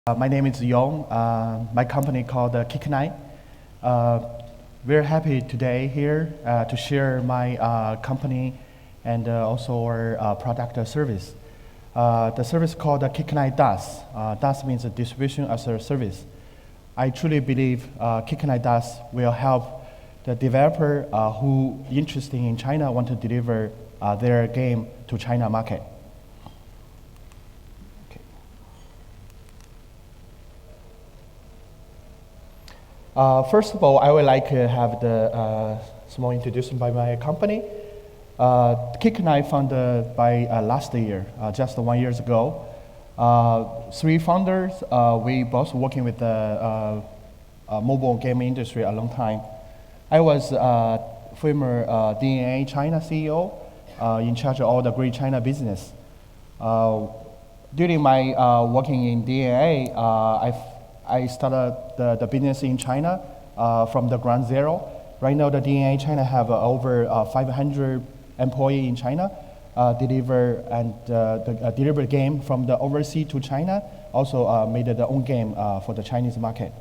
My name is Yong. My company called Kick9. We're happy today here to share my company and also our product service. The service called Kick9 DaaS. DaaS means distribution as a service. I truly believe Kick9 DaaS will help the developer who interested in China want to deliver their game to China market. First of all, I would like to have the small introduction by my company. Kick9 founded by last year, just 1 year ago. Three founders, we both working with the mobile game industry a long time. I was former DNA China CEO, in charge of all the Great China business. During my working in DNA, I started the business in China from the ground zero. Right now, the DNA China have over 500 employees in China, deliver game from the overseas to China. Also made their own game for the Chinese market.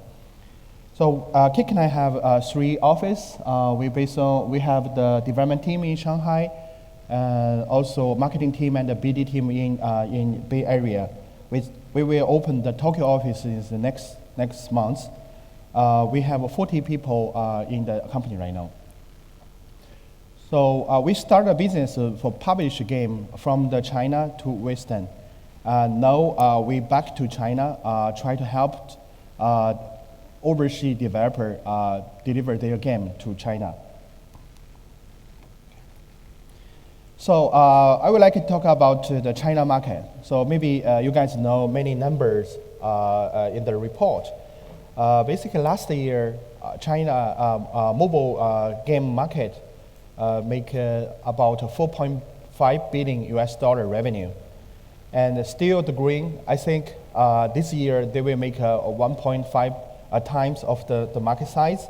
So Kick9 have three offices. We have the development team in Shanghai, and also marketing team and the BD team in Bay Area. We will open the Tokyo offices next month. We have 40 people in the company right now. So we started a business for publish game from the China to Western. Now we back to China, try to help overseas developer deliver their game to China. So I would like to talk about the China market. So maybe you guys know many numbers in the report. Basically last year, China mobile game market make about 4.5 billion US dollar revenue. And still the growing, I think this year they will make 1.5 times of the market size.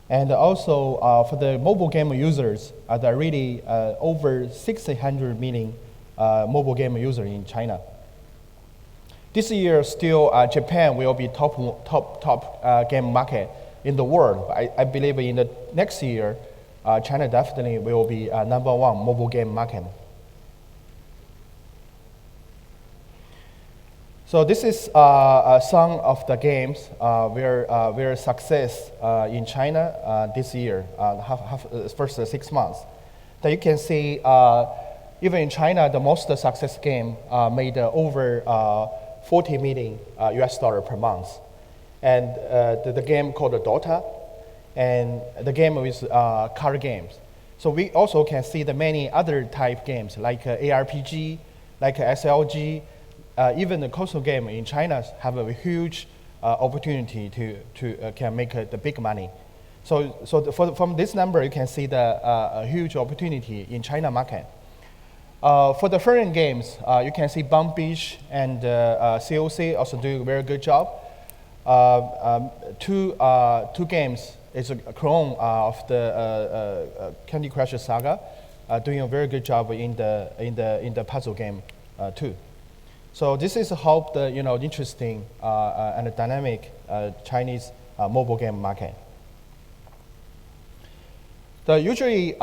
And also for the mobile game users, there are really over 600 million mobile game users in China. This year, still Japan will be top game market in the world. I believe in the next year, China definitely will be #1 mobile game market. So this is some of the games where success in China this year, first 6 months. That you can see, even in China, the most success game made over 40 million US dollar per month. And the game called Dota, and the game with card games. So we also can see the many other type games like ARPG, like SLG, even the console game in China have a huge opportunity to can make the big money. So from this number, you can see the huge opportunity in China market. For the foreign games, you can see Bump Beach and COC also doing a very good job. Two games is a clone of the Candy Crush Saga, doing a very good job in the puzzle game too. So this is how the interesting and dynamic Chinese mobile game market. Usually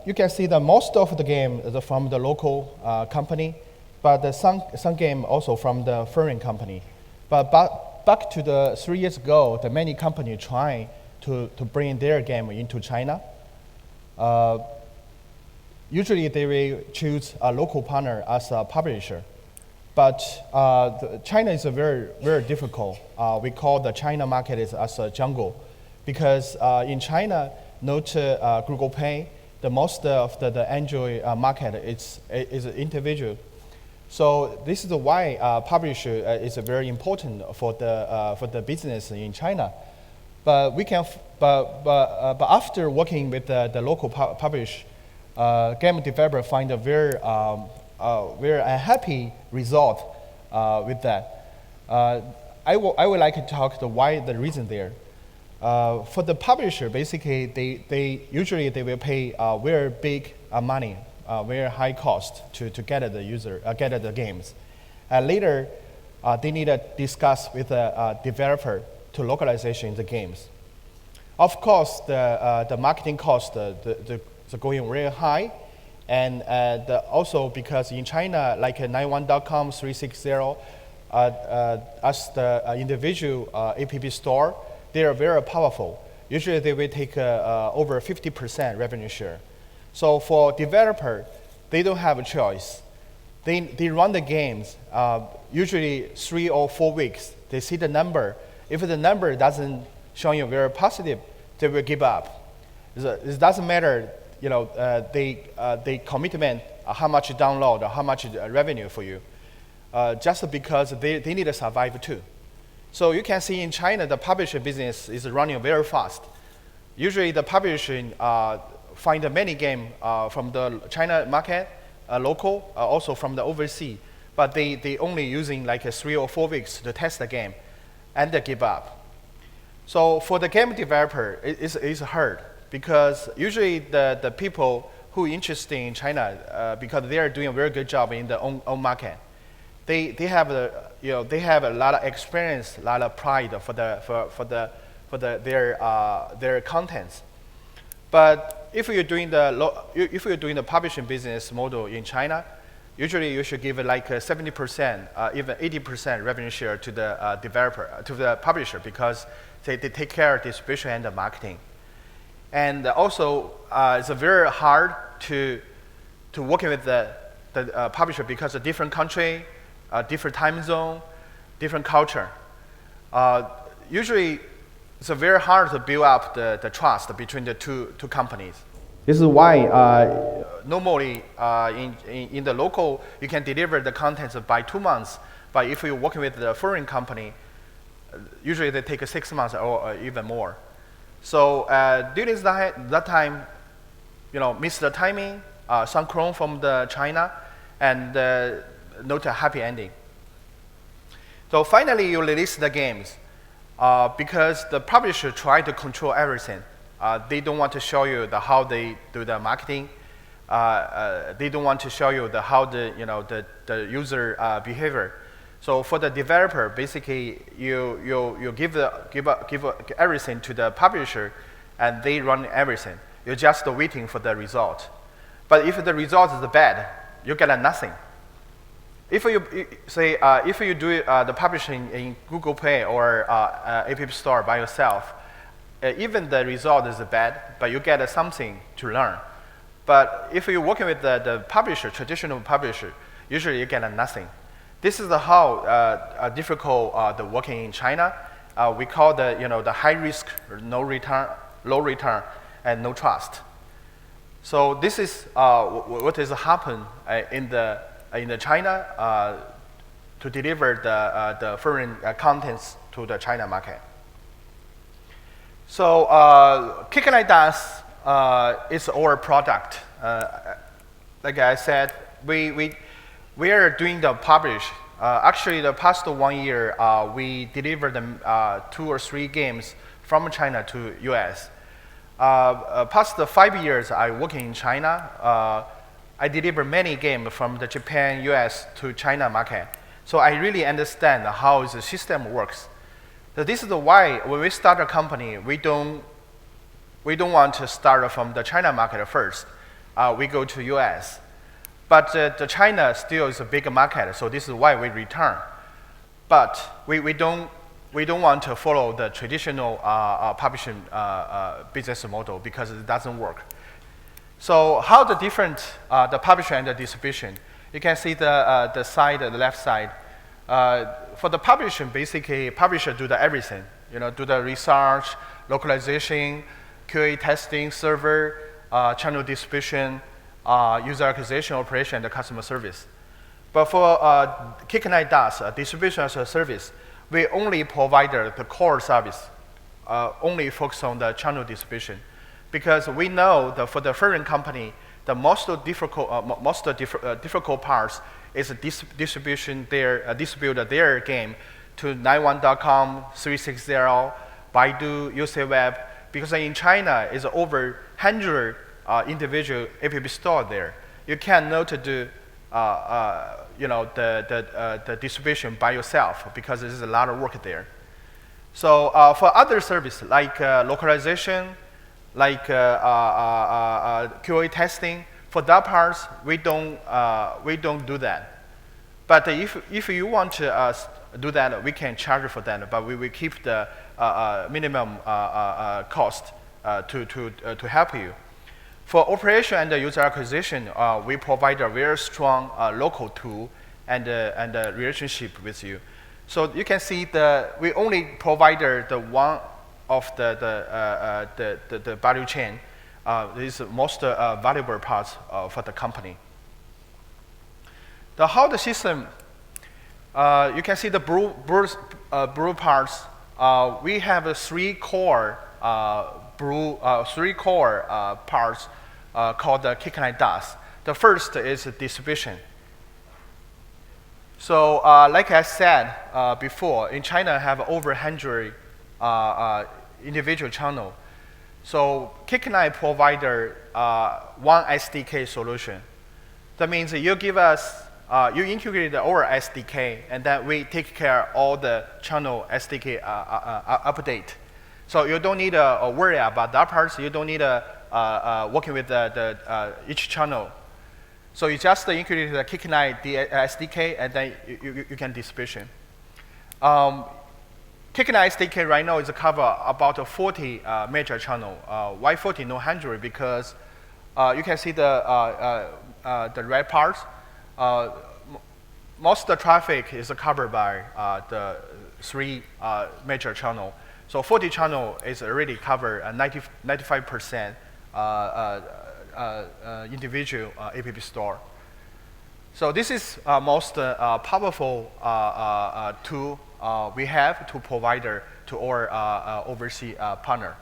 you can see that most of the game is from the local company, but some game also from the foreign company. But back to the 3 years ago, the many companies trying to bring their game into China. Usually they will choose a local partner as a publisher. But China is a very difficult. We call the China market as a jungle, because in China, not Google Pay, the most of the Android market is individual. So this is why publisher is very important for the business in China. But after working with the local publisher, game developer find a very unhappy result with that. I would like to talk the reason there. For the publisher, basically, they usually will pay very big money, very high cost to get the games. Later, they need to discuss with the developer to localization in the games. Of course, the marketing cost is going really high, and also because in China, like 91.com, 360, as the individual app store, they are very powerful. Usually they will take over 50% revenue share. So for developer, they don't have a choice. They run the games usually 3 or 4 weeks. They see the number. If the number doesn't show you very positive, they will give up. It doesn't matter, they commitment how much download or how much revenue for you, just because they need to survive too. So you can see in China, the publishing business is running very fast. Usually the publishing find many games from the China market, local, also from the overseas, but they only using like 3 or 4 weeks to test the game, and they give up. So for the game developer, it's hard, because usually the people who are interested in China, because they are doing a very good job in the own market, they have they have a lot of experience, a lot of pride for their contents. But if you're doing the publishing business model in China, usually you should give it like 70%, even 80% revenue share to the developer, to the publisher, because they take care of distribution and the marketing. And also, it's very hard to work with the publisher, because a different country, different time zone, different culture. Usually, it's very hard to build up the trust between the two companies. This is why normally in the local, you can deliver the contents by 2 months, but if you're working with the foreign company, usually they take 6 months or even more. So during that time, miss the timing, some clone from the China, and not a happy ending. So finally, you release the games. Because the publisher try to control everything. They don't want to show you how they do the marketing. They don't want to show you how the user behavior. So for the developer, basically you give everything to the publisher, and they run everything. You're just waiting for the result. But if the result is bad, you get nothing. If you say if you do the publishing in Google Play or App Store by yourself, even the result is bad, but you get something to learn. But if you're working with the publisher, traditional publisher, usually you get nothing. This is how difficult the working in China. We call the high risk, no return, low return, and no trust. So this is what has happened in the China to deliver the foreign contents to the China market. So Kick9 DaaS is our product. Like I said, we are doing the publish. Actually, the past 1 year, we delivered 2 or 3 games from China to US. Past 5 years, I work in China. I deliver many games from the Japan, US to China market. So I really understand how the system works. So this is why when we start a company, we don't want to start from the China market first. We go to US. But the China still is a big market, so this is why we return. But we don't want to follow the traditional publishing business model, because it doesn't work. So how the different the publisher and the distribution? You can see the side, the left side. For the publishing, basically, publisher do everything. Do the research, localization, QA testing, server, channel distribution, user acquisition, operation, and the customer service. But for Kick9 DaaS, distribution as a service, we only provide the core service, only focus on the channel distribution. Because we know that for the foreign company, the most difficult parts is distribution distribute their game to 91.com, 360, Baidu, UCWeb. Because in China, is over 100 individual app store there. You cannot do the distribution by yourself because there's a lot of work there. So for other service like localization, like QA testing, for that parts we don't do that. But if you want to do that, we can charge for that. But we will keep the minimum cost to help you. For operation and user acquisition, we provide a very strong local tool and relationship with you. So you can see we only provide the one of the value chain. This is the most valuable parts for the company. How the system, you can see the blue parts. We have three core parts called the Kick9 DaaS. The first is distribution. So like I said before, in China have over 100 individual channel. So Kick9 provider one SDK solution. That means you give us, you integrate our SDK, and then we take care of all the channel SDK update. So you don't need to worry about that part. You don't need working with each channel. So you just integrate the Kick9 SDK, and then you can distribution. Kick9 SDK right now is cover about 40 major channel. Why 40, no 100? Because you can see the red parts. Most of the traffic is covered by the three major channel. So 40 channel is already covered 95% individual app store. So this is most powerful tool we have to provider to our overseas partner.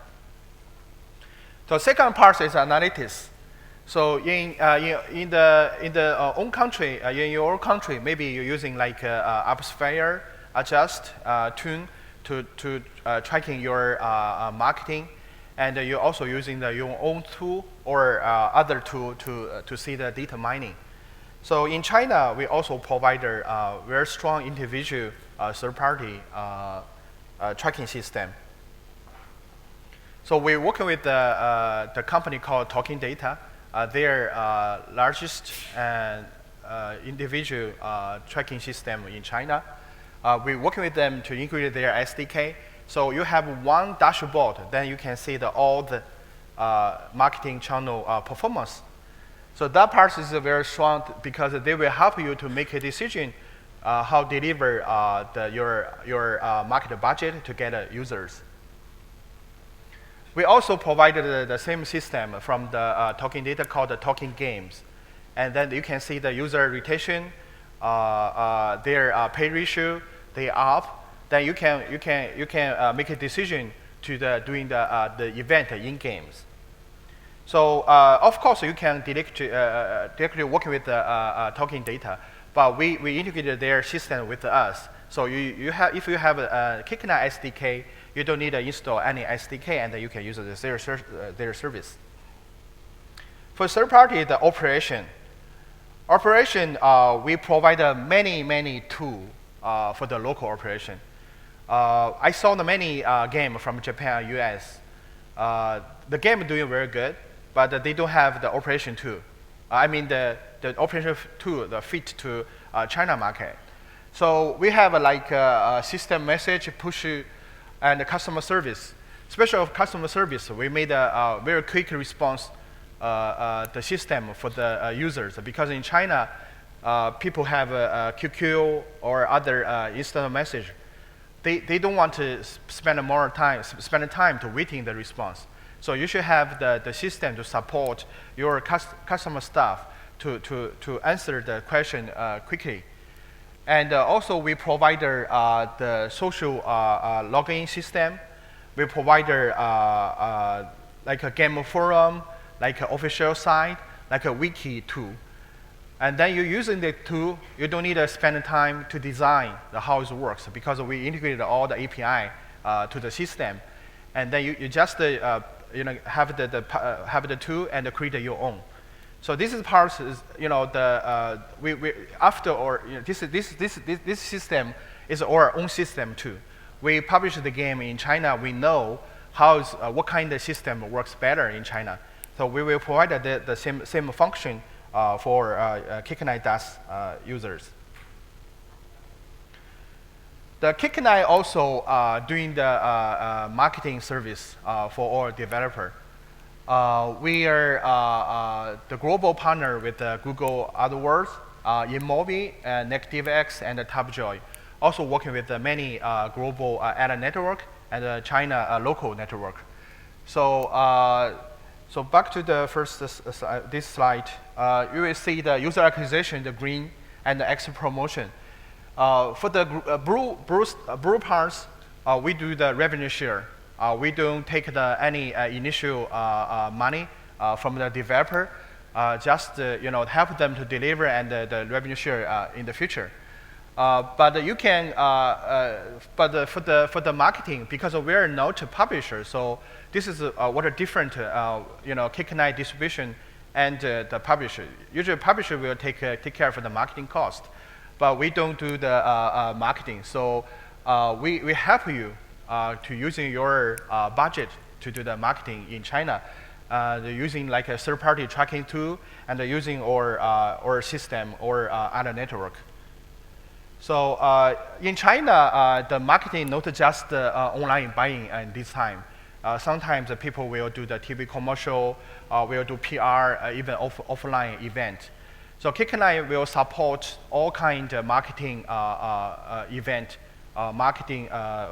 The second part is analytics. So in the own country, in your country, maybe you're using like AppSphere, Adjust, Tune to tracking your marketing, and you're also using your own tool or other tool to see the data mining. So in China, we also provide a very strong individual third-party tracking system. So we're working with the company called Talking Data. Their largest individual tracking system in China. We're working with them to integrate their SDK. So you have one dashboard, then you can see all the marketing channel performance. So that part is very strong because they will help you to make a decision how to deliver your market budget to get users. We also provided the same system from the Talking Data called the Talking Games. And then you can see the user retention, their pay ratio, they up. Then you can make a decision to doing the event in games. So of course you can directly work with the Talking Data, but we integrated their system with us. So if you have a Kick9 SDK, you don't need to install any SDK, and then you can use their service. For third party, the operation. We provide many tools for the local operation. I saw the many games from Japan and US. The game is doing very good, but they don't have the operation tool. I mean the operation tool, the fit to China market. So we have like a system message, push, and customer service. Special customer service, we made a very quick response the system for the users, because in China, people have a QQ or other instant message. They don't want to spend time to waiting the response. So you should have the system to support your customer staff to answer the question quickly. And also we provide the social login system. We provide like a game forum, like an official site, like a wiki tool. And then you're using the tool, you don't need to spend time to design how it works, because we integrated all the API to the system. And then you just have the tool and create your own. So this is part is the we after or this system is our own system too. We publish the game in China. We know what kind of system works better in China. So we will provide the same function for Kick9 DaaS users. The Kick9 also doing the marketing service for our developer. We are the global partner with Google AdWords, InMobi, NegativeX, and Tapjoy. Also working with many global ad network and China local network. So, so back to the first this slide, you will see the user acquisition, the green, and the X promotion. For the blue parts, we do the revenue share. We don't take any initial money from the developer, just help them to deliver and the revenue share in the future. But you can, for the marketing, because we are not a publisher, so this is what a different, Kick9 distribution and the publisher. Usually, publisher will take care of the marketing cost, but we don't do the marketing. So we help you to using your budget to do the marketing in China, using like a third-party tracking tool and using our system or other network. So in China, the marketing not just online buying at this time. Sometimes people will do the TV commercial, will do PR, even offline event. So Kick9 will support all kind of marketing event, marketing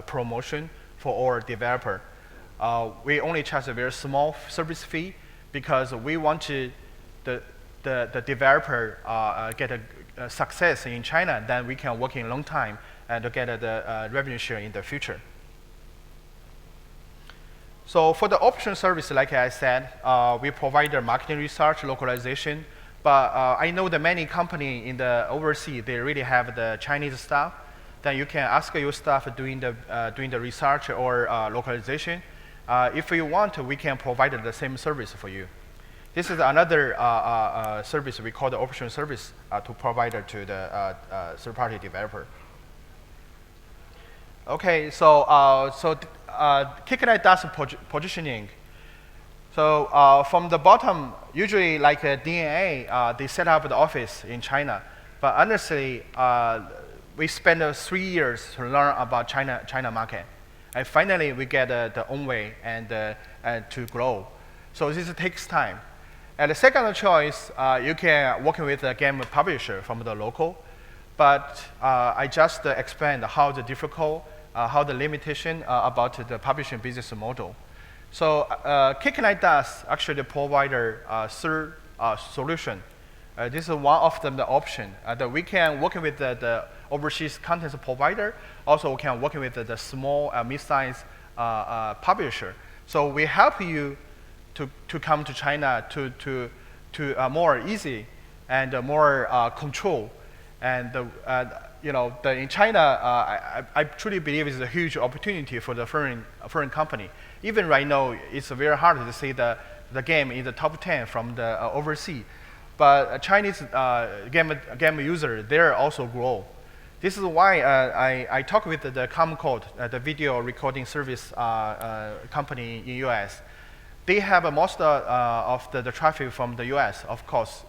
promotion for our developer. We only charge a very small service fee because we want to the developer get a success in China, then we can work in a long time and to get the revenue share in the future. So for the option service, like I said, we provide the marketing research, localization, but I know that many companies in the overseas, they really have the Chinese staff. Then you can ask your staff doing the research or localization. If you want, we can provide the same service for you. This is another service we call the option service to provide to the third-party developer. Okay, so Kick9 DaaS positioning. So from the bottom, usually like DNA, they set up the office in China. But honestly, we spent 3 years to learn about China market. And finally, we get the own way and to grow. So this takes time. And the second choice, you can work with a game publisher from the local. But I just explained how the difficult, how the limitation about the publishing business model. So Kick9 DaaS actually provide a third solution. This is one of them, the option that we can work with the overseas content provider. Also, we can work with the small, mid-sized publisher. So we help you to come to China to more easy and more control. And in China, I truly believe it's a huge opportunity for the foreign company. Even right now, it's very hard to see the game in the top 10 from the overseas. But Chinese game user, they're also grow. This is why I talk with the Camcode, the video recording service company in US. They have most of the traffic from the US, of course,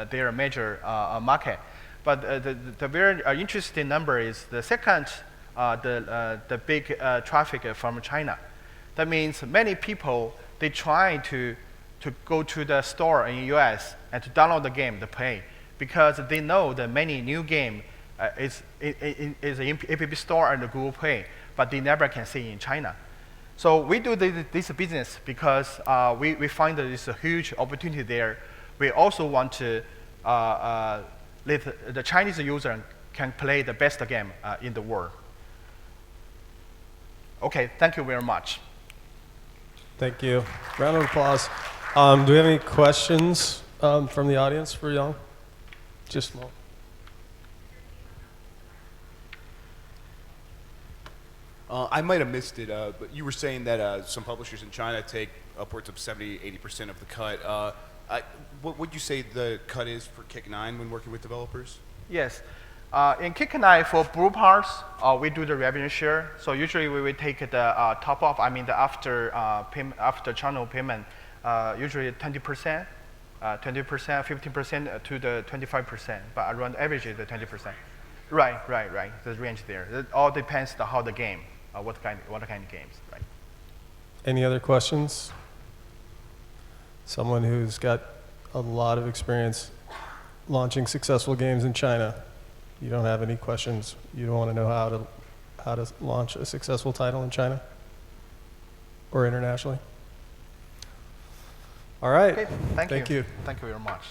their major market. But the very interesting number is the second, the big traffic from China. That means many people, they try to go to the store in US and to download the game to play because they know that many new game is in App Store and the Google Play, but they never can see in China. So we do this business because we find that it's a huge opportunity there. We also want to let the Chinese user can play the best game in the world. Okay, thank you very much. Thank you. Round of applause. Do we have any questions from the audience for Yang? Just small. I might have missed it, but you were saying that some publishers in China take upwards of 70–80% of the cut. What would you say the cut is for Kick9 when working with developers? Yes. In Kick9, for Brew parts, we do the revenue share. So usually we will take the top off, I mean the after channel payment, usually 20%, 15% to the 25%, but around average is the 20%. Right. The range there. It all depends on how the game, what kind of games, right? Any other questions? Someone who's got a lot of experience launching successful games in China. You don't have any questions? You don't want to know how to launch a successful title in China or internationally? All right. Okay, thank you. Thank you. Thank you very much.